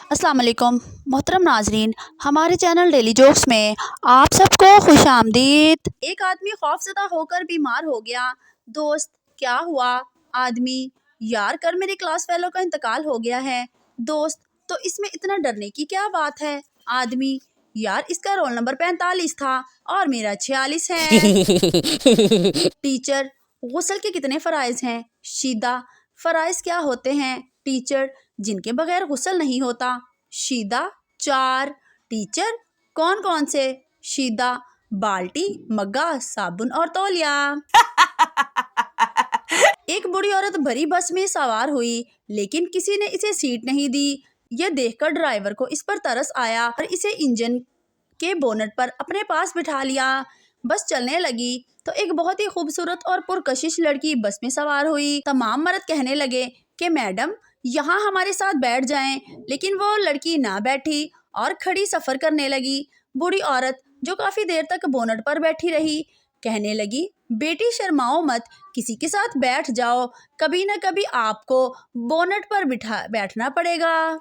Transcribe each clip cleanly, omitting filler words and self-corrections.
अस्सलाम वालेकुम मोहतरम नाजरीन, हमारे चैनल डेली जोक्स में आप सबको खुश आमदीद। एक आदमी खौफजदा होकर बीमार हो गया। दोस्त, क्या हुआ? आदमी, यार कल मेरे क्लास फेलो का इंतकाल हो गया है। दोस्त, तो इसमें इतना डरने की क्या बात है? आदमी, यार इसका रोल नंबर 45 था और मेरा 46 है। टीचर, गुस्ल के कितने फ़राइज़ हैं? शीदा, फ़राइज़ क्या होते हैं? टीचर, जिनके बगैर गुस्ल नहीं होता। शीदा, 4। टीचर, कौन कौन से? शीदा, बाल्टी, मग्गा, साबुन और तौलिया। एक बूढ़ी औरत भरी बस में सवार हुई, लेकिन किसी ने इसे सीट नहीं दी। यह देखकर ड्राइवर को इस पर तरस आया और इसे इंजन के बोनट पर अपने पास बिठा लिया। बस चलने लगी तो एक बहुत ही खूबसूरत और पुरकशिश लड़की बस में सवार हुई। तमाम मर्द कहने लगे कि मैडम यहाँ हमारे साथ बैठ जाएं, लेकिन वो लड़की ना बैठी और खड़ी सफ़र करने लगी। बूढ़ी औरत, जो काफ़ी देर तक बोनट पर बैठी रही, कहने लगी, बेटी शर्माओ मत, किसी के साथ बैठ जाओ, कभी न कभी आपको बोनट पर बैठना पड़ेगा।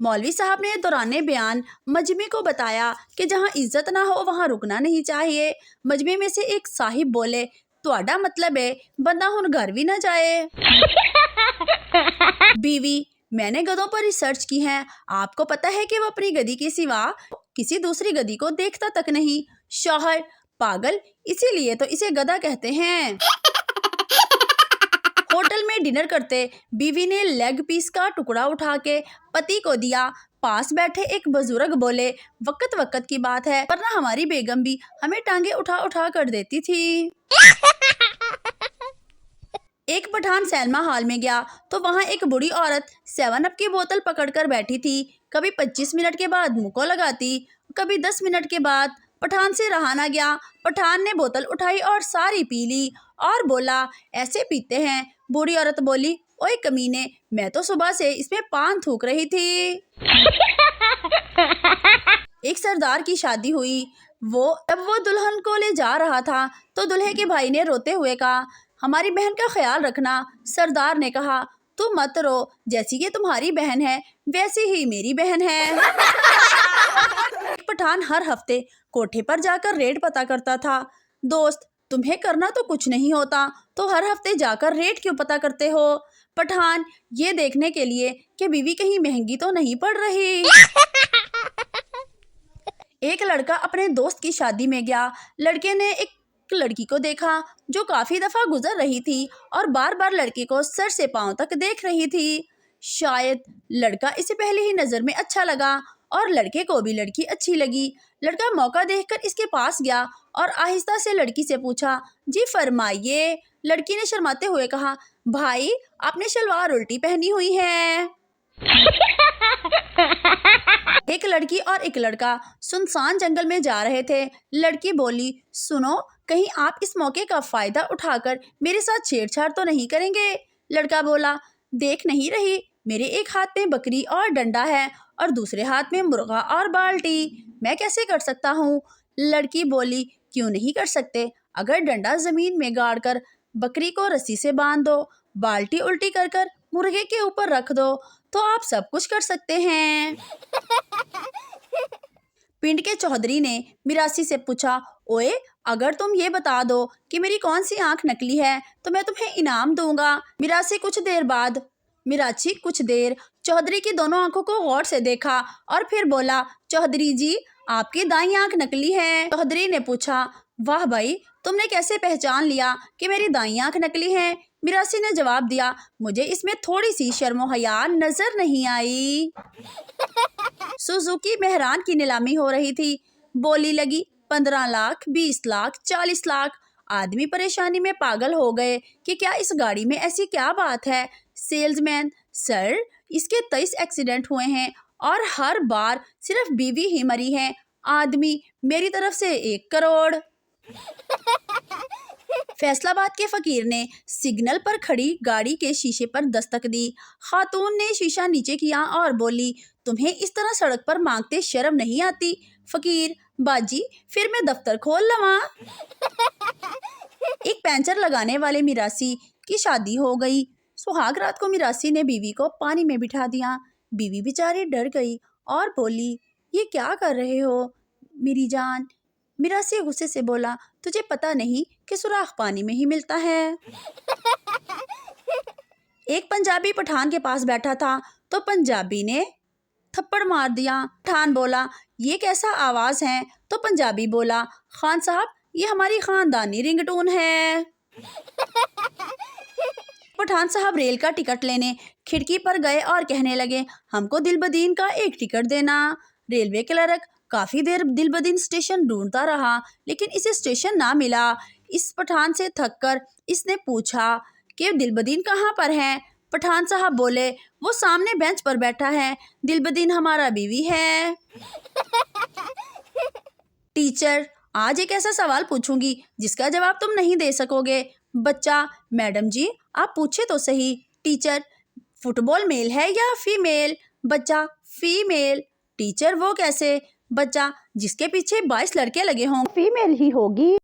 मौलवी साहब ने दौराने बयान मजमे को बताया कि जहाँ इज्जत ना हो वहाँ रुकना नहीं चाहिए। मजमे में से एक साहिब बोले, तुहाडा मतलब है बंदा हुन घर भी ना जाए। बीवी, मैंने गधों पर रिसर्च की है, आपको पता है कि वो अपनी गधी के सिवा किसी दूसरी गधी को देखता तक नहीं। शौहर, पागल, इसीलिए तो इसे गधा कहते हैं। होटल में डिनर करते बीवी ने लेग पीस का टुकड़ा उठा के पति को दिया। पास बैठे एक बुजुर्ग बोले, वक्त वक्त की बात है, वरना हमारी बेगम भी हमें टांगे उठा उठा कर देती थी। एक पठान सैलमा हॉल में गया तो वहाँ एक बूढ़ी औरत 7 अप की बोतल पकड़कर बैठी थी। कभी 25 मिनट के बाद मुँह को लगाती, कभी 10 मिनट के बाद। पठान से रहा ना गया। पठान ने बोतल उठाई और सारी पी ली और बोला, ऐसे पीते हैं? बूढ़ी औरत बोली, ओए कमीने, मैं तो सुबह से इसमें पान थूक रही थी। एक सरदार की शादी हुई। जब वो दुल्हन को ले जा रहा था तो दूल्हे के भाई ने रोते हुए कहा, हमारी बहन का ख्याल रखना। सरदार ने कहा, तुम मत रो, जैसी कि तुम्हारी बहन है वैसी ही मेरी बहन है। एक पठान हर हफ्ते कोठे पर जाकर रेट पता करता था। दोस्त, तुम्हें करना तो कुछ नहीं होता तो हर हफ्ते जाकर रेट क्यों पता करते हो? पठान, ये देखने के लिए कि बीवी कहीं महंगी तो नहीं पड़ रही। एक लड़का अपने दोस्त की शादी में गया। लड़के ने एक लड़की को देखा जो काफी दफा गुजर रही थी और बार बार लड़के को सर से पांव तक देख रही थी। शायद लड़का इसे पहले ही नजर में अच्छा लगा और लड़के को भी लड़की अच्छी लगी। लड़का मौका देखकर इसके पास गया और आहिस्ता से लड़की से पूछा, जी फरमाइए। लड़की ने शर्माते हुए कहा, भाई आपने शलवार उल्टी पहनी हुई है। एक लड़की और एक लड़का सुनसान जंगल में जा रहे थे। लड़की बोली, सुनो, कहीं आप इस मौके का फायदा उठाकर मेरे साथ छेड़छाड़ तो नहीं करेंगे? लड़का बोला, देख नहीं रही, मेरे एक हाथ में बकरी और डंडा है और दूसरे हाथ में मुर्गा और बाल्टी, मैं कैसे कर सकता हूँ? लड़की बोली, क्यों नहीं कर सकते? अगर डंडा जमीन में गाड़ कर बकरी को रस्सी से बांध दो, बाल्टी उल्टी कर कर मुर्गे के ऊपर रख दो, तो आप सब कुछ कर सकते हैं। पिंड के चौधरी ने मिरासी से पूछा, ओए, अगर तुम ये बता दो कि मेरी कौन सी आंख नकली है तो मैं तुम्हें इनाम दूंगा। मिराची कुछ देर चौधरी की दोनों आंखों को गौर से देखा और फिर बोला, चौधरी जी, आपकी दाईं आंख नकली है। चौधरी ने पूछा, वाह भाई, तुमने कैसे पहचान लिया कि मेरी दाईं आंख नकली है? मिरासी ने जवाब दिया, मुझे इसमें थोड़ी सी शर्मो हया नजर नहीं आई। सुजुकी मेहरान की नीलामी हो रही थी। बोली लगी, 15 लाख, 20 लाख, 40 लाख। आदमी परेशानी में पागल हो गए कि क्या इस गाड़ी में ऐसी क्या बात है? सेल्समैन, सर, इसके 23 एक्सीडेंट हुए हैं और हर बार सिर्फ बीवी ही मरी है। आदमी, मेरी तरफ से 1 करोड़। फैसलाबाद के फकीर ने सिग्नल पर खड़ी गाड़ी के शीशे पर दस्तक दी। खातून ने शीशा नीचे किया और बोली, तुम्हें इस तरह सड़क पर मांगते शर्म नहीं आती? फकीर, बाजी, फिर मैं दफ्तर खोल लवा। एक पैंचर लगाने वाले मिरासी की शादी हो गई। सुहाग रात को मिरासी ने बीवी को पानी में बिठा दिया। बीवी बेचारी डर गई और बोली, ये क्या कर रहे हो मेरी जान? मिरासी गुस्से से बोला, तुझे पता नहीं कि सुराख पानी में ही मिलता है। एक पंजाबी पठान के पास बैठा था तो पंजाबी ने थप्पड़ मार दिया। पठान बोला, ये कैसा आवाज है? तो पंजाबी बोला, खान साहब, ये हमारी खानदानी रिंगटोन है। पठान साहब रेल का टिकट लेने खिड़की पर गए और कहने लगे, हमको दिलबदीन का एक टिकट देना। रेलवे क्लर्क काफी देर दिलबदीन स्टेशन ढूंढता रहा, लेकिन इसे स्टेशन ना मिला। इस पठान से थककर इसने पूछा कि दिलबदीन कहाँ पर है? पठान साहब बोले, वो सामने बेंच पर बैठा है, दिलबदीन हमारा बीवी है। टीचर, आज एक ऐसा सवाल पूछूंगी जिसका जवाब तुम नहीं दे सकोगे। बच्चा, मैडम जी आप पूछे तो सही। टीचर, फुटबॉल मेल है या फीमेल? बच्चा, फीमेल। टीचर, वो कैसे? बच्चा, जिसके पीछे 22 लड़के लगे हों, फीमेल ही होगी।